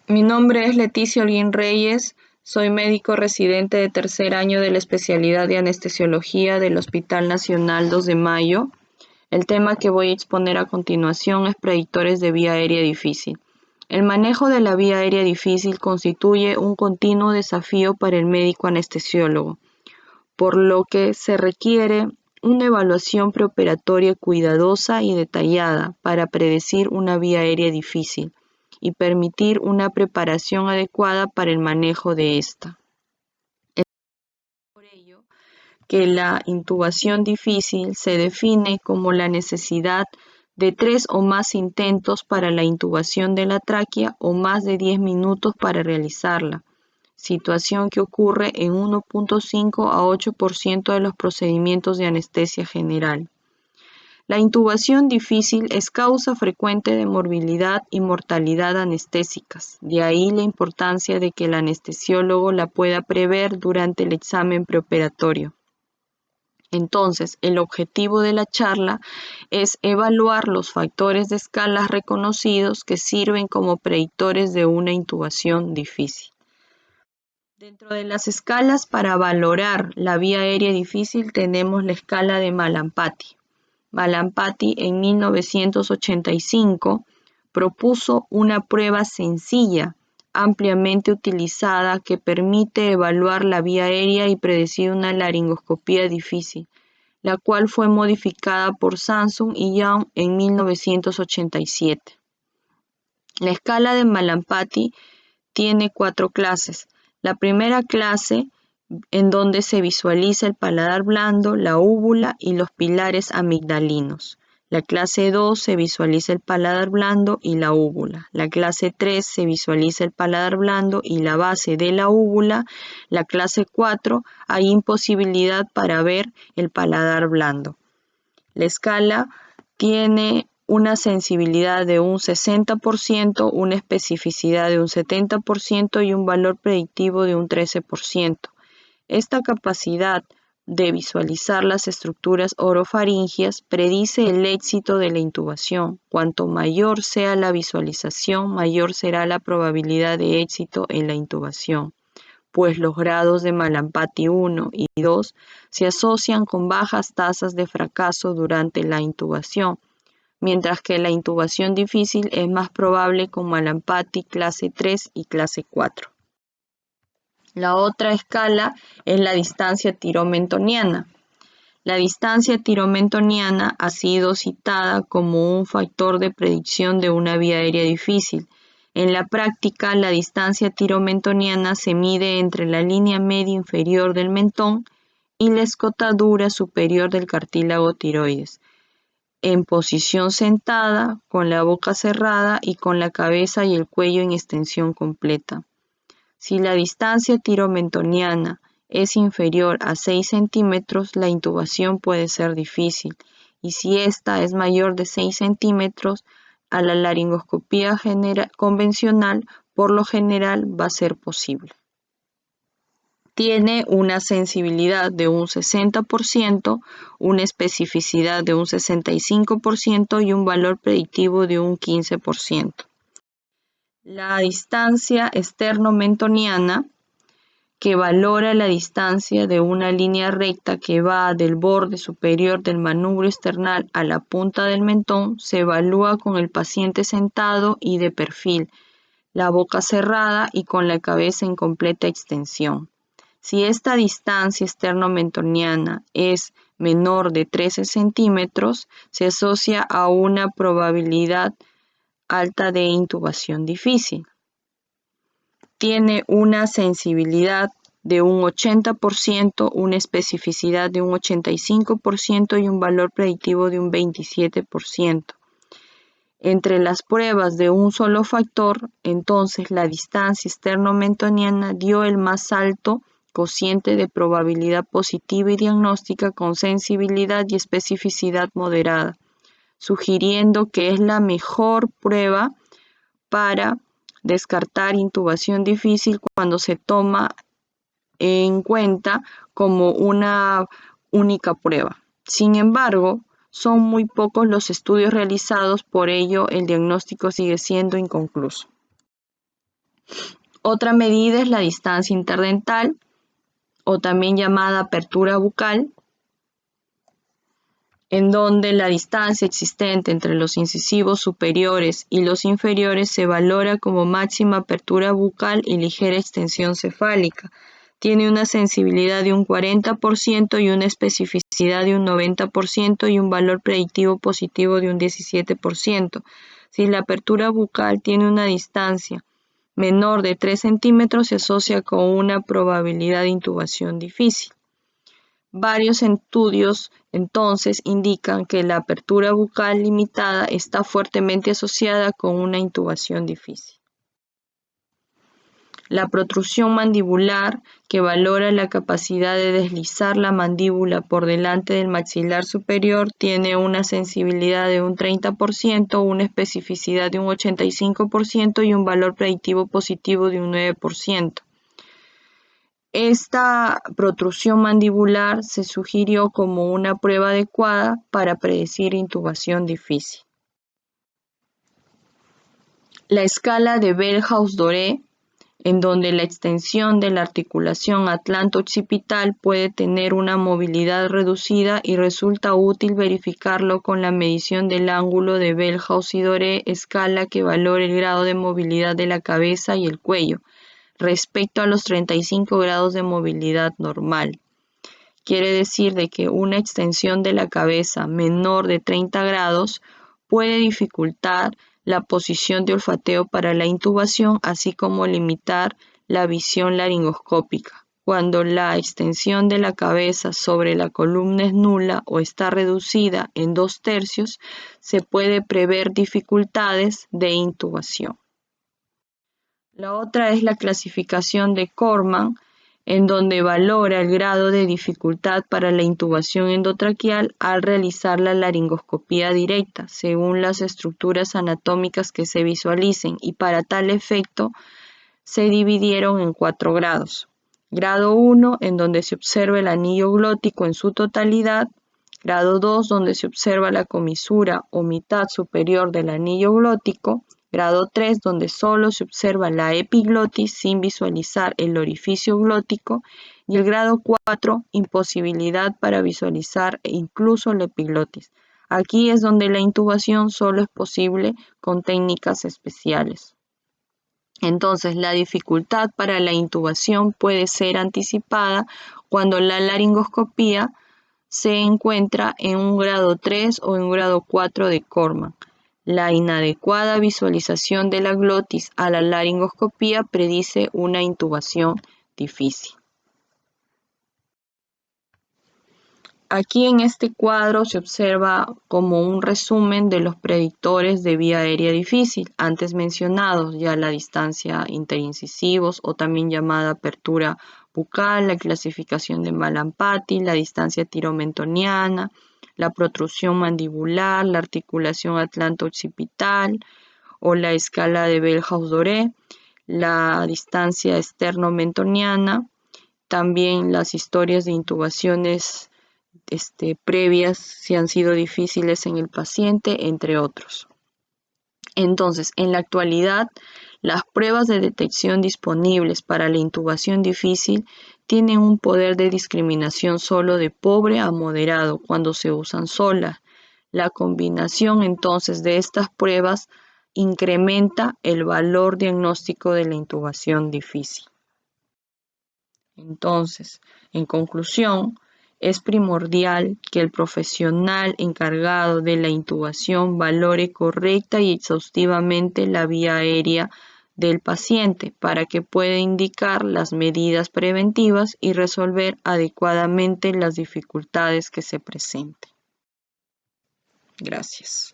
Mi nombre es Leticia Holguín Reyes, soy médico residente de tercer año de la especialidad de anestesiología del Hospital Nacional 2 de Mayo. El tema que voy a exponer a continuación es predictores de vía aérea difícil. El manejo de la vía aérea difícil constituye un continuo desafío para el médico anestesiólogo, por lo que se requiere una evaluación preoperatoria cuidadosa y detallada para predecir una vía aérea difícil y permitir una preparación adecuada para el manejo de esta. Es por ello que la intubación difícil se define como la necesidad de 3 o más intentos para la intubación de la tráquea o más de 10 minutos para realizarla, situación que ocurre en 1.5 a 8% de los procedimientos de anestesia general. La intubación difícil es causa frecuente de morbilidad y mortalidad anestésicas, de ahí la importancia de que el anestesiólogo la pueda prever durante el examen preoperatorio. Entonces, el objetivo de la charla es evaluar los factores de escalas reconocidos que sirven como predictores de una intubación difícil. Dentro de las escalas para valorar la vía aérea difícil tenemos la escala de Malampati. Malampati en 1985 propuso una prueba sencilla, ampliamente utilizada, que permite evaluar la vía aérea y predecir una laringoscopía difícil, la cual fue modificada por Samsung y Young en 1987. La escala de Malampati tiene 4 clases. La primera clase, en donde se visualiza el paladar blando, la úvula y los pilares amigdalinos. La clase 2 se visualiza el paladar blando y la úvula. La clase 3 se visualiza el paladar blando y la base de la úvula. La clase 4 hay imposibilidad para ver el paladar blando. La escala tiene una sensibilidad de un 60%, una especificidad de un 70% y un valor predictivo de un 13%. Esta capacidad de visualizar las estructuras orofaringias predice el éxito de la intubación. Cuanto mayor sea la visualización, mayor será la probabilidad de éxito en la intubación, pues los grados de Malampati 1 y 2 se asocian con bajas tasas de fracaso durante la intubación, mientras que la intubación difícil es más probable con Malampati clase 3 y clase 4. La otra escala es la distancia tiromentoniana. La distancia tiromentoniana ha sido citada como un factor de predicción de una vía aérea difícil. En la práctica, la distancia tiromentoniana se mide entre la línea media inferior del mentón y la escotadura superior del cartílago tiroides, en posición sentada, con la boca cerrada y con la cabeza y el cuello en extensión completa. Si la distancia tiromentoniana es inferior a 6 centímetros, la intubación puede ser difícil, y si esta es mayor de 6 centímetros, a la laringoscopía convencional por lo general va a ser posible. Tiene una sensibilidad de un 60%, una especificidad de un 65% y un valor predictivo de un 15%. La distancia esternomentoniana, que valora la distancia de una línea recta que va del borde superior del manubrio esternal a la punta del mentón, se evalúa con el paciente sentado y de perfil, la boca cerrada y con la cabeza en completa extensión. Si esta distancia esternomentoniana es menor de 13 centímetros, se asocia a una probabilidad alta de intubación difícil. Tiene una sensibilidad de un 80%, una especificidad de un 85% y un valor predictivo de un 27%. Entre las pruebas de un solo factor, entonces la distancia esternomentoniana dio el más alto cociente de probabilidad positiva y diagnóstica con sensibilidad y especificidad moderada, sugiriendo que es la mejor prueba para descartar intubación difícil cuando se toma en cuenta como una única prueba. Sin embargo, son muy pocos los estudios realizados, por ello el diagnóstico sigue siendo inconcluso. Otra medida es la distancia interdental, o también llamada apertura bucal, en donde la distancia existente entre los incisivos superiores y los inferiores se valora como máxima apertura bucal y ligera extensión cefálica. Tiene una sensibilidad de un 40% y una especificidad de un 90% y un valor predictivo positivo de un 17%. Si la apertura bucal tiene una distancia menor de 3 centímetros, se asocia con una probabilidad de intubación difícil. Varios estudios entonces indican que la apertura bucal limitada está fuertemente asociada con una intubación difícil. La protrusión mandibular, que valora la capacidad de deslizar la mandíbula por delante del maxilar superior, tiene una sensibilidad de un 30%, una especificidad de un 85% y un valor predictivo positivo de un 9%. Esta protrusión mandibular se sugirió como una prueba adecuada para predecir intubación difícil. La escala de Bellhaus-Doré, en donde la extensión de la articulación atlanto-occipital puede tener una movilidad reducida y resulta útil verificarlo con la medición del ángulo de Bellhaus y Doré, escala que valora el grado de movilidad de la cabeza y el cuello respecto a los 35 grados de movilidad normal. Quiere decir de que una extensión de la cabeza menor de 30 grados puede dificultar la posición de olfateo para la intubación, así como limitar la visión laringoscópica. Cuando la extensión de la cabeza sobre la columna es nula o está reducida en 2/3, se puede prever dificultades de intubación. La otra es la clasificación de Corman, en donde valora el grado de dificultad para la intubación endotraqueal al realizar la laringoscopía directa, según las estructuras anatómicas que se visualicen, y para tal efecto se dividieron en 4 grados. Grado 1, en donde se observa el anillo glótico en su totalidad. Grado 2, donde se observa la comisura o mitad superior del anillo glótico. Grado 3, donde solo se observa la epiglotis sin visualizar el orificio glótico. Y el grado 4, imposibilidad para visualizar incluso la epiglotis. Aquí es donde la intubación solo es posible con técnicas especiales. Entonces, la dificultad para la intubación puede ser anticipada cuando la laringoscopía se encuentra en un grado 3 o en un grado 4 de Corman. La inadecuada visualización de la glotis a la laringoscopía predice una intubación difícil. Aquí en este cuadro se observa como un resumen de los predictores de vía aérea difícil, antes mencionados, ya la distancia interincisivos o también llamada apertura bucal, la clasificación de Malampati, la distancia tiromentoniana, la protrusión mandibular, la articulación atlanto-occipital o la escala de Bellhaus-Doré, la distancia externo-mentoniana, también las historias de intubaciones previas si han sido difíciles en el paciente, entre otros. Entonces, en la actualidad, las pruebas de detección disponibles para la intubación difícil tienen un poder de discriminación solo de pobre a moderado cuando se usan solas. La combinación entonces de estas pruebas incrementa el valor diagnóstico de la intubación difícil. Entonces, en conclusión, es primordial que el profesional encargado de la intubación valore correcta y exhaustivamente la vía aérea del paciente para que pueda indicar las medidas preventivas y resolver adecuadamente las dificultades que se presenten. Gracias.